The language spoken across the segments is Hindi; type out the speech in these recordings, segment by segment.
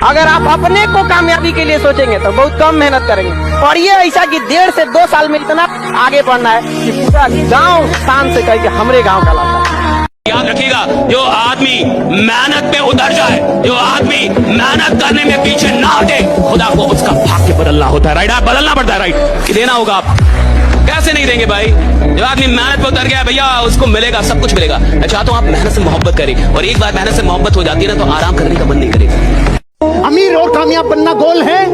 अगर आप अपने को कामयाबी के लिए सोचेंगे तो बहुत कम मेहनत करेंगे। और ये ऐसा कि 1.5 से 2 साल में इतना आगे बढ़ना है कि पूरा गांव शान से कहे कि हमरे गांव का लाता है। याद रखिएगा, जो आदमी मेहनत पे उतर जाए, जो आदमी मेहनत करने में पीछे ना हटे, खुदा को उसका भाग्य बदलना होता है। राइट, बदलना पड़ता है। राइट, कि देना होगा। आप कैसे नहीं देंगे भाई? जो आदमी मेहनत पे उतर गया भैया, उसको मिलेगा, सब कुछ मिलेगा। मैं चाहता हूँ आप मेहनत से मोहब्बत करें, और एक बार मेहनत से मोहब्बत हो जाती है ना, तो आराम करने का मन नहीं करेगा। अमीर और कामयाब बनना गोल है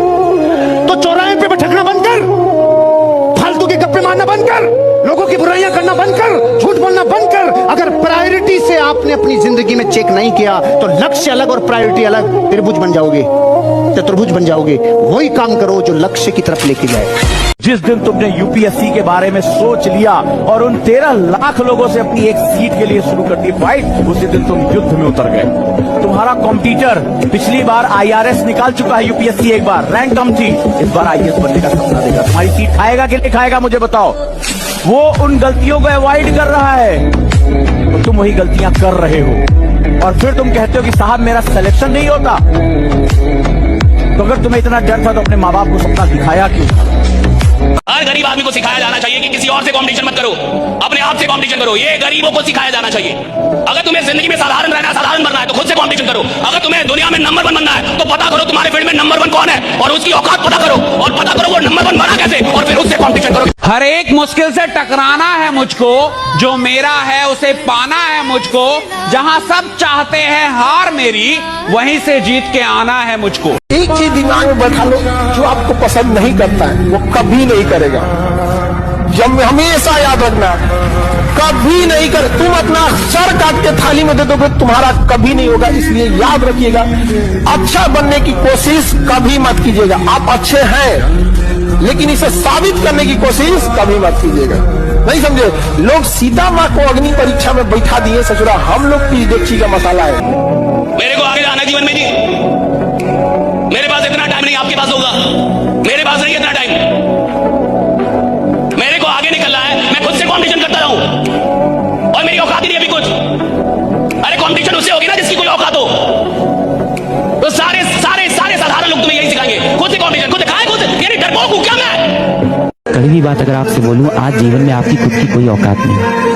तो चौराहे पे भटकना बंद कर, फालतू के गप्पे मारना बंद कर, लोगों की बुराइयां करना बंद कर, झूठ बोलना बंद कर। अगर प्रायोरिटी से आपने अपनी जिंदगी में चेक नहीं किया तो लक्ष्य अलग और प्रायोरिटी अलग, त्रिभुज बन जाओगे, चतुर्भुज बन जाओगे। वही काम करो जो लक्ष्य की तरफ लेके जाए। जिस दिन तुमने यूपीएससी के बारे में सोच लिया और उन 13 लाख लोगों से अपनी एक सीट के लिए शुरू कर दी फाइट, उसी दिन तुम युद्ध में उतर गए। तुम्हारा कॉम्पिटिटर पिछली बार आईआरएस निकाल चुका है, यूपीएससी एक बार रैंक कम थी, इस बार आईएएस बनने का सपना देगा। तुम्हारी सीट खाएगा कि नहीं खाएगा मुझे बताओ। वो उन गलतियों को अवॉइड कर रहा है तो तुम वही गलतियां कर रहे हो, और फिर तुम कहते हो कि साहब मेरा सिलेक्शन नहीं होता। तो अगर तुम्हें इतना डर था तो अपने माँ बाप को सपना दिखाया क्यों? हर गरीब आदमी को सिखाया जाना चाहिए कि किसी और से कंपटीशन मत करो, अपने आप से कंपटीशन करो। ये गरीबों को सिखाया जाना चाहिए। अगर तुम्हें जिंदगी में साधारण रहना है, साधारण बनना है, तो खुद से कंपटीशन करो। अगर तुम्हें दुनिया में नंबर 1 बनना है तो पता करो तुम्हारे फील्ड में नंबर 1 कौन है, और उसकी औकात पता करो, और पता करो वो नंबर 1 बना कैसे, और फिर उससे कंपटीशन करो। हर एक मुश्किल से टकराना है मुझको, जो मेरा है उसे पाना है मुझको। जहां सब चाहते हैं हार मेरी, वहीं से जीत के आना है मुझको। एक चीज दिमाग में बैठा लो, जो आपको पसंद नहीं करता है वो कभी नहीं करेगा। जब हमेशा याद रखना, कभी नहीं कर। तुम अपना सर काट के थाली में दे दोगे, तुम्हारा कभी नहीं होगा। इसलिए याद रखिएगा, अच्छा बनने की कोशिश कभी मत कीजिएगा। आप अच्छे हैं, लेकिन इसे साबित करने की कोशिश कभी मत कीजिएगा। नहीं समझे? लोग सीता माँ को अग्नि परीक्षा में बैठा दिए ससुरा, हम लोग पीस डेक्ची का मसाला है। मेरे को आगे जाना जीवन में जी, मेरे पास इतना टाइम नहीं, आपके पास होगा। मेरे पास नहीं इतना टाइम, मेरे को आगे निकलना है। मैं खुद से कंपटीशन करता रहूं, और मेरी औकात ही नहीं अभी कुछ। अरे कंपटीशन उससे होगी ना जिसकी कोई औकात हो। तो सारे सारे सारे साधारण लोग तुम्हें यही सिखाएंगे, खुद से कंपटीशन, खुद खाए, खुद यानी डरपोक हूं क्या मैं? कड़वी बात अगर आपसे बोलूं, आज जीवन में आपकी खुद की कोई औकात नहीं।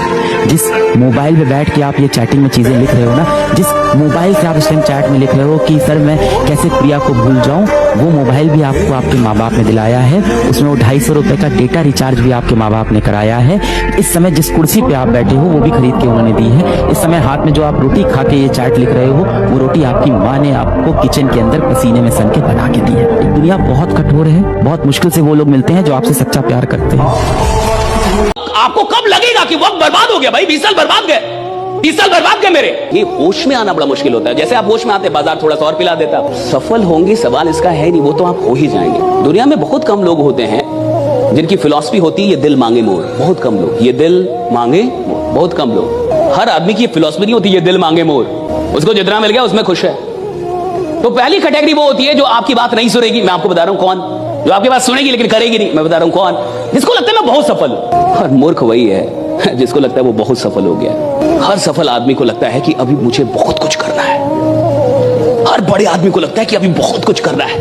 जिस मोबाइल पे बैठ के आप ये चैटिंग में चीजें लिख रहे हो ना, जिस मोबाइल से आप इस टाइम चैट में लिख रहे हो कि सर मैं कैसे प्रिया को भूल जाऊं, वो मोबाइल भी आपको आपके माँ बाप ने दिलाया है। उसमें वो 250 रुपए का डेटा रिचार्ज भी आपके माँ बाप ने कराया है। इस समय जिस कुर्सी पे आप बैठे हो वो भी खरीद के उन्होंने दी है। इस समय हाथ में जो आप रोटी खा के ये चैट लिख रहे हो, वो रोटी आपकी माँ ने आपको किचन के अंदर पसीने में सन के बना के दी है। दुनिया बहुत कठोर है, बहुत मुश्किल से वो लोग मिलते हैं जो आपसे सच्चा प्यार करते हैं। आपको कब लगेगा कि वक्त बर्बाद हो गया? भाई 20 साल बर्बाद गए, 20 साल बर्बाद गए मेरे। ये होश में आना बड़ा मुश्किल होता है। जैसे आप होश में आते, बाजार थोड़ा सा और पिला देता। सफल होंगे सवाल इसका है नहीं, वो तो आप हो ही जाएंगे। दुनिया में बहुत कम लोग होते हैं जिनकी फिलॉसफी होती है ये दिल मांगे मोर। बहुत कम लोग, ये दिल मांगे मोर, बहुत कम लोग। हर आदमी की फिलॉसफी नहीं होती ये दिल मांगे मोर। उसको जितना मिल गया उसमें खुश है। तो पहली कैटेगरी वो होती है जो आपकी बात नहीं सुनेगी। मैं आपको बता रहा हूं कौन। जो आपकी बात सुनेगी लेकिन करेगी नहीं। मैं बता रहा हूं कौन। जिसको लगता है मैं बहुत सफल हूं। और मूर्ख वही है जिसको लगता है वो बहुत सफल हो गया। हर सफल आदमी को लगता है कि अभी मुझे बहुत कुछ करना है। हर बड़े आदमी को लगता है कि अभी बहुत कुछ करना है।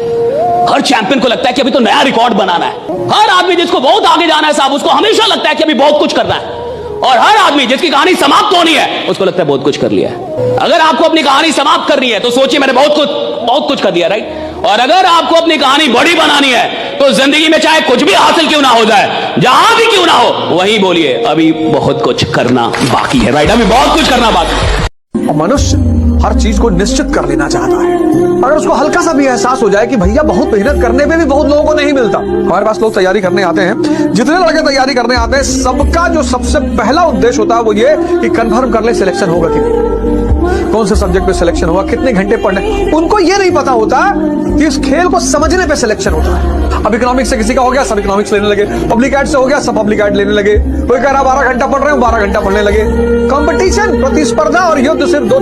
हर चैंपियन को लगता है कि अभी तो नया रिकॉर्ड बनाना है। हर आदमी जिसको बहुत आगे जाना है साहब, उसको हमेशा लगता है कि अभी बहुत कुछ करना है। और हर आदमी जिसकी कहानी समाप्त होनी है, उसको लगता है बहुत कुछ कर लिया है। अगर आपको अपनी कहानी समाप्त करनी है तो सोचिए मैंने बहुत कुछ कर दिया, राइट। और अगर आपको अपनी कहानी बड़ी बनानी है तो जिंदगी में चाहे कुछ भी हासिल क्यों ना हो जाए, जहां भी क्यों ना हो, वही बोलिए अभी बहुत कुछ करना बाकी है, राइट। अभी बहुत कुछ करना बाकी है। मनुष्य हर चीज को निश्चित कर लेना चाहता है। अगर उसको हल्का सा भी एहसास हो जाए कि भैया बहुत मेहनत करने में भी बहुत लोगों को नहीं मिलता। हमारे पास लोग तैयारी करने आते हैं, जितने लड़के तैयारी करने आते हैं, सबका जो सबसे पहला उद्देश्य होता है वो ये कि कंफर्म कर ले सिलेक्शन होगा कि नहीं, कौन से सब्जेक्ट पे सिलेक्शन होगा, कितने घंटे पढ़ने। उनको ये नहीं पता होता कि इस खेल को समझने पे सिलेक्शन होता है। अब इकोनॉमिक्स से किसी का हो गया, सब इकोनॉमिक्स लेने लगे। पब्लिक एड से हो गया, सब पब्लिक एड लेने लगे। कोई कह रहा 12 घंटा पढ़ रहे हो, 12 घंटा पढ़ने लगे। कंपटीशन, प्रतिस्पर्धा और युद्ध सिर्फ दो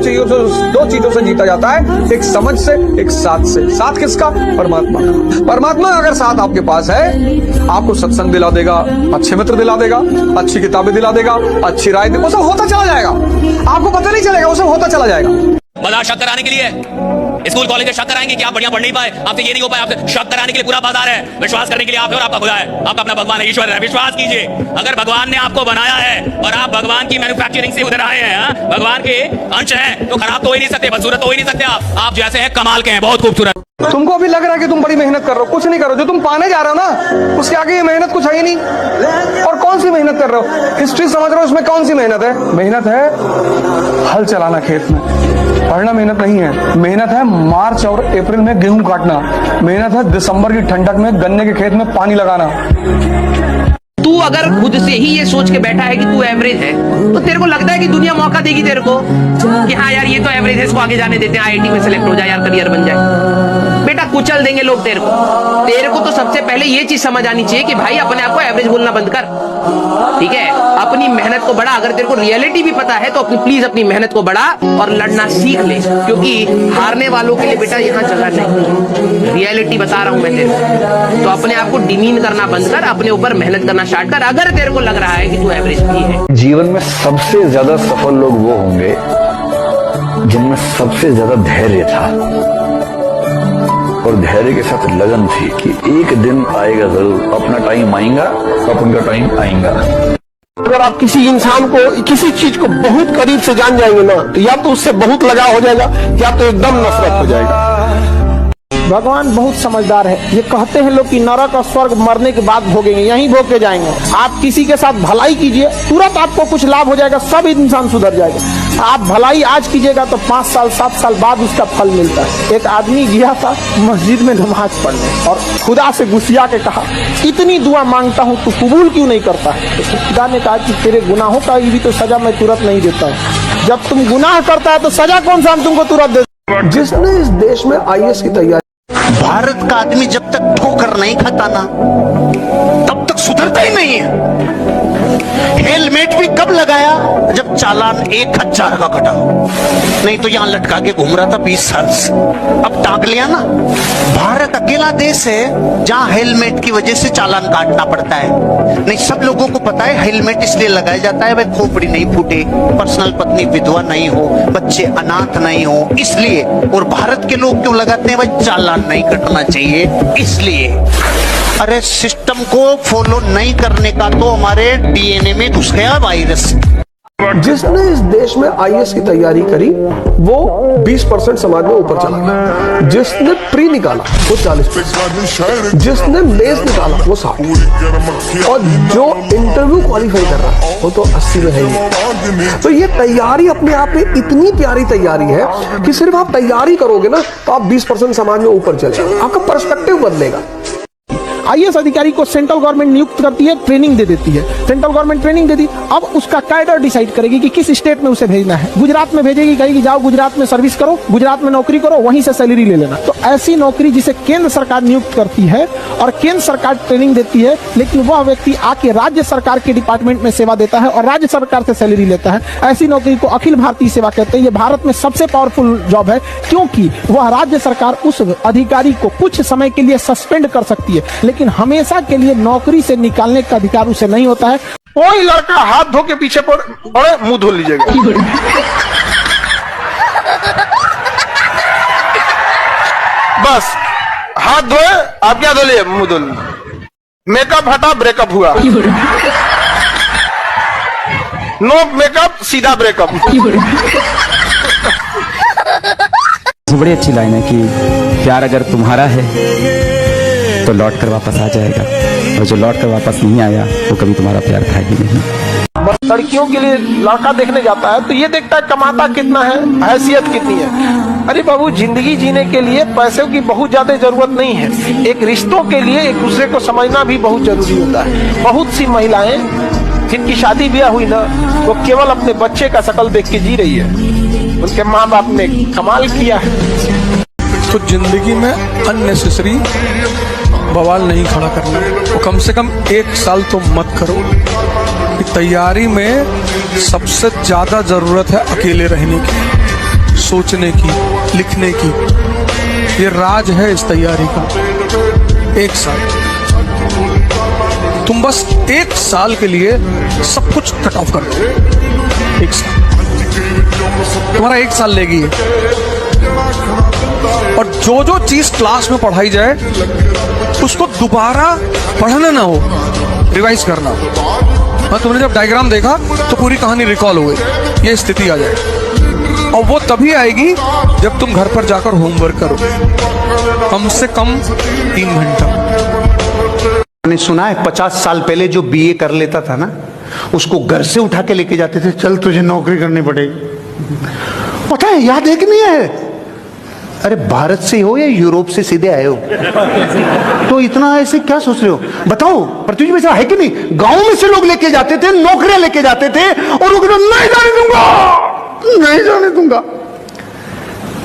चीजों से जीता जाता है, एक समझ से, एक साथ से। साथ किसका? परमात्मा का। परमात्मा अगर साथ आपके पास है, आपको सत्संग दिला देगा, अच्छे मित्र दिला देगा, अच्छी किताबें दिला देगा, अच्छी राय देगा, वो सब होता चला जाएगा। आपको पता नहीं चलेगा, वो सब होता चला जाएगा। बाजार शक कराने के लिए स्कूल कॉलेज शक कराएंगे कि आप बढ़िया पढ़ नहीं पाए, आपसे ये नहीं हो पाए, आपसे शक कराने के लिए पूरा बाजार है, विश्वास करने के लिए आप है और आपका खुदा है, आपका अपना भगवान है, ईश्वर है। विश्वास कीजिए, अगर भगवान ने आपको बनाया है और आप भगवान की मैन्युफैक्चरिंग से उधर आए हैं, भगवान के अंश हैं, तो खराब तो हो ही नहीं सकते, बदसूरत तो हो ही नहीं सकते। आप जैसे हैं कमाल के हैं, बहुत खूबसूरत। तुमको अभी लग रहा है कि तुम बड़ी मेहनत कर रहे हो, कुछ नहीं करो। जो तुम पाने जा रहे हो ना, उसके आगे ये मेहनत कुछ है ही नहीं। और कौन सी मेहनत कर रहे हो? हिस्ट्री समझ रहे हो, उसमें कौन सी मेहनत है? मेहनत है हल चलाना खेत में, पढ़ना मेहनत नहीं है। मेहनत है मार्च और अप्रैल में गेहूं काटना, मेहनत है दिसंबर की ठंडक में गन्ने के खेत में पानी लगाना। तू अगर खुद से ही ये सोच के बैठा है कि तू एवरेज है, तो तेरे को लगता है कि दुनिया मौका देगी तेरे को कि हाँ यार ये तो एवरेज है, इसको आगे जाने देते हैं, आईआईटी में सेलेक्ट हो जाए यार, करियर बन जाए। बेटा कुचल देंगे लोग तेरे को तो सबसे पहले ये चीज समझ आनी चाहिए कि भाई अपने आप को एवरेज बोलना बंद कर, ठीक है? अपनी मेहनत को बढ़ा। अगर तेरे को रियलिटी भी पता है तो प्लीज अपनी मेहनत को बढ़ा और लड़ना सीख ले, क्योंकि हारने वालों के लिए बेटा यहाँ जगह नहीं। रियलिटी बता रहा हूं मैं तेरे को, तो अपने आप को डिमीन करना बंद कर, अपने ऊपर मेहनत करना स्टार्ट कर, अगर तेरे को लग रहा है कि तू एवरेज भी है। जीवन में सबसे ज्यादा सफल लोग वो होंगे जिनमें सबसे ज्यादा धैर्य था और धैर्य के साथ लगन थी कि एक दिन आएगा जरूर, अपना टाइम आएगा, अपन का टाइम आएगा। अगर आप किसी इंसान को, किसी चीज को बहुत करीब से जान जाएंगे ना, तो या तो उससे बहुत लगाव हो जाएगा या तो एकदम नफरत हो जाएगा। भगवान बहुत समझदार है। ये कहते हैं लोग कि नरक और स्वर्ग मरने के बाद भोगेंगे, यहीं भोग के जाएंगे। आप किसी के साथ भलाई कीजिए, तुरंत आपको कुछ लाभ हो जाएगा, सब इंसान सुधर जाएगा। आप भलाई आज कीजिएगा तो 5 साल 7 साल बाद उसका फल मिलता है। एक आदमी गया था मस्जिद में नमाज पढ़ने और खुदा से गुस्सिया के कहा, इतनी दुआ मांगता हूँ तू कबूल क्यों नहीं करता है? तो खुदा ने कहा कि तेरे गुनाहों का भी तो सजा मैं तुरंत नहीं देता हूँ। जब तुम गुनाह करता है तो सजा कौन सा हम तुमको तुरंत दे? जिसने इस देश में आईएएस की तैयारी, भारत का आदमी जब तक ठोकर नहीं खाता ना तब तक सुधरता ही नहीं है। हेलमेट भी कब लगाया? जब चालान 1000 का कटा, नहीं तो यहां लटका के घूम रहा था 20 साल से, अब टांग लिया ना। भारत अकेला देश है जहां हेलमेट की वजह से चालान काटना पड़ता है। नहीं, सब लोगों को पता है हेलमेट इसलिए लगाया जाता है भाई खोपड़ी नहीं फूटे, पर्सनल पत्नी विधवा नहीं हो, बच्चे अनाथ नहीं हो, इसलिए। और भारत के लोग क्यों लगाते हैं भाई? चालान नहीं कटना चाहिए इसलिए। अरे सिस्टम को फॉलो नहीं करने का तो हमारे डीएनए में घुस गया वायरस। जिसने इस देश में आईएएस की तैयारी करी वो 20% समाज में ऊपर चला गया। जिसने प्री निकाला वो 40%, जिसने मेंस निकाला वो 60%, और जो इंटरव्यू क्वालिफाई कर रहा है वो तो 80 में है ही। तो ये तैयारी अपने आप में इतनी प्यारी तैयारी है कि सिर्फ आप तैयारी करोगे ना तो आप 20% समाज में ऊपर चले जाओगे, आपका पर्सपेक्टिव बदलेगा। आईएएस अधिकारी को सेंट्रल गवर्नमेंट नियुक्त करती है, ट्रेनिंग दे देती है, सेंट्रल गवर्नमेंट ट्रेनिंग दे दी। अब उसका कैडर डिसाइड करेगी कि किस स्टेट में उसे भेजना है। गुजरात में भेजेगी, कहेगी जाओ गुजरात में सर्विस करो, गुजरात में नौकरी करो, वहीं से सैलरी ले लेना। तो ऐसी नौकरी जिसे केंद्र सरकार नियुक्त करती है और केंद्र सरकार ट्रेनिंग देती है, लेकिन वह व्यक्ति आके राज्य सरकार के डिपार्टमेंट में सेवा देता है और राज्य सरकार से सैलरी लेता है, ऐसी नौकरी को अखिल भारतीय सेवा कहते हैं। ये भारत में सबसे पावरफुल जॉब है, क्योंकि वह राज्य सरकार उस अधिकारी को कुछ समय के लिए सस्पेंड कर सकती है, लेकिन हमेशा के लिए नौकरी से निकालने का अधिकार उसे नहीं होता है। कोई लड़का हाथ धो के पीछे पड़े, मुंह धो लीजिएगा। बस हाथ धोए, आप क्या धो लिए? मुंह धो लिए। मेकअप हटा, ब्रेकअप हुआ। नो मेकअप, सीधा ब्रेकअप। बड़ी अच्छी लाइन है कि प्यार अगर तुम्हारा है तो लौट कर वापस आ जाएगा, और जो लौट कर वापस नहीं आया वो कभी तुम्हारा प्यार था ही नहीं। लड़कियों के लिए लड़का देखने जाता है तो ये देखता है कमाता कितना है, हैसियत कितनी है। अरे बाबू, जिंदगी जीने के लिए पैसों की बहुत ज्यादा जरूरत नहीं है, एक रिश्तों के लिए एक दूसरे को समझना भी बहुत जरूरी होता है। बहुत सी महिलाएं जिनकी शादी ब्याह हुई ना, वो केवल अपने बच्चे का शक्ल देख के जी रही है, उनके माँ बाप ने कमाल किया है। तो जिंदगी में अननेसेसरी बवाल नहीं खड़ा करना, तो कम से कम 1 साल तो मत करो। कि तैयारी में सबसे ज्यादा जरूरत है अकेले रहने की, सोचने की, लिखने की। ये राज है इस तैयारी का। 1 साल तुम बस 1 साल के लिए सब कुछ कट ऑफ कर दो। 1 साल तुम्हारा 1 साल लेगी। और जो जो चीज क्लास में पढ़ाई जाए उसको दोबारा पढ़ना ना हो, रिवाइज करना। हाँ, तुमने जब डायग्राम देखा तो पूरी कहानी रिकॉल हो गई, ये स्थिति आ जाए। और वो तभी आएगी जब तुम घर पर जाकर होमवर्क करो, कम से कम 3 घंटा। मैंने सुना है 50 साल पहले जो बीए कर लेता था ना, उसको घर से उठा के लेके जाते थे, चल तुझे नौकरी करनी पड़ेगी। पता है, याद है कि नहीं है? अरे भारत से हो या यूरोप से सीधे आए हो, तो इतना ऐसे क्या सोच रहे हो? बताओ, पृथ्वी में है कि नहीं? गांव में से लोग लेके जाते थे, नौकरियां लेके जाते थे, और वो कहते नहीं जाने दूंगा, नहीं जाने दूंगा।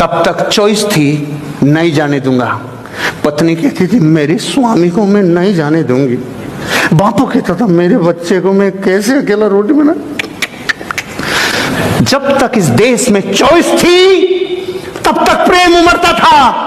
तब तक चॉइस थी, नहीं जाने दूंगा। पत्नी कहती थी मेरे स्वामी को मैं नहीं जाने दूंगी। बापू कहता था मेरे बच्चे को मैं कैसे अकेला रोटी बना। जब तक इस देश में चॉइस थी तब तक प्रेम उमड़ता था।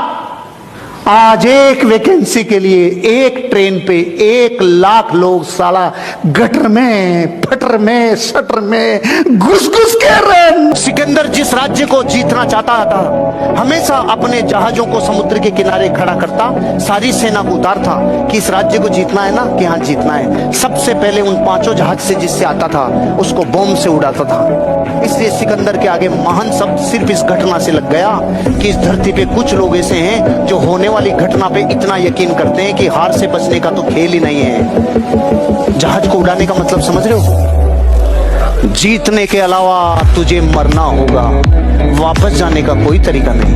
आज एक वैकेंसी के लिए एक ट्रेन पे 1 लाख लोग साला गटर में, फटर में, सटर में घुस घुस के रहे। सिकंदर जिस राज्य को जीतना चाहता था, हमेशा अपने जहाजों को समुद्र के किनारे खड़ा करता, सारी सेना को उतारता कि इस राज्य को जीतना है ना, कि हाँ जीतना है। सबसे पहले उन 5 जहाज से जिससे आता था उसको बम से उड़ाता था। इसलिए सिकंदर के आगे महान शब्द सिर्फ इस घटना से लग गया कि इस धरती पे कुछ लोग ऐसे हैं जो होने वाली घटना पे इतना यकीन करते हैं कि हार से बचने का तो खेल ही नहीं है। जहाज को उड़ाने का मतलब समझ रहे हो? जीतने के अलावा तुझे मरना होगा, वापस जाने का कोई तरीका नहीं।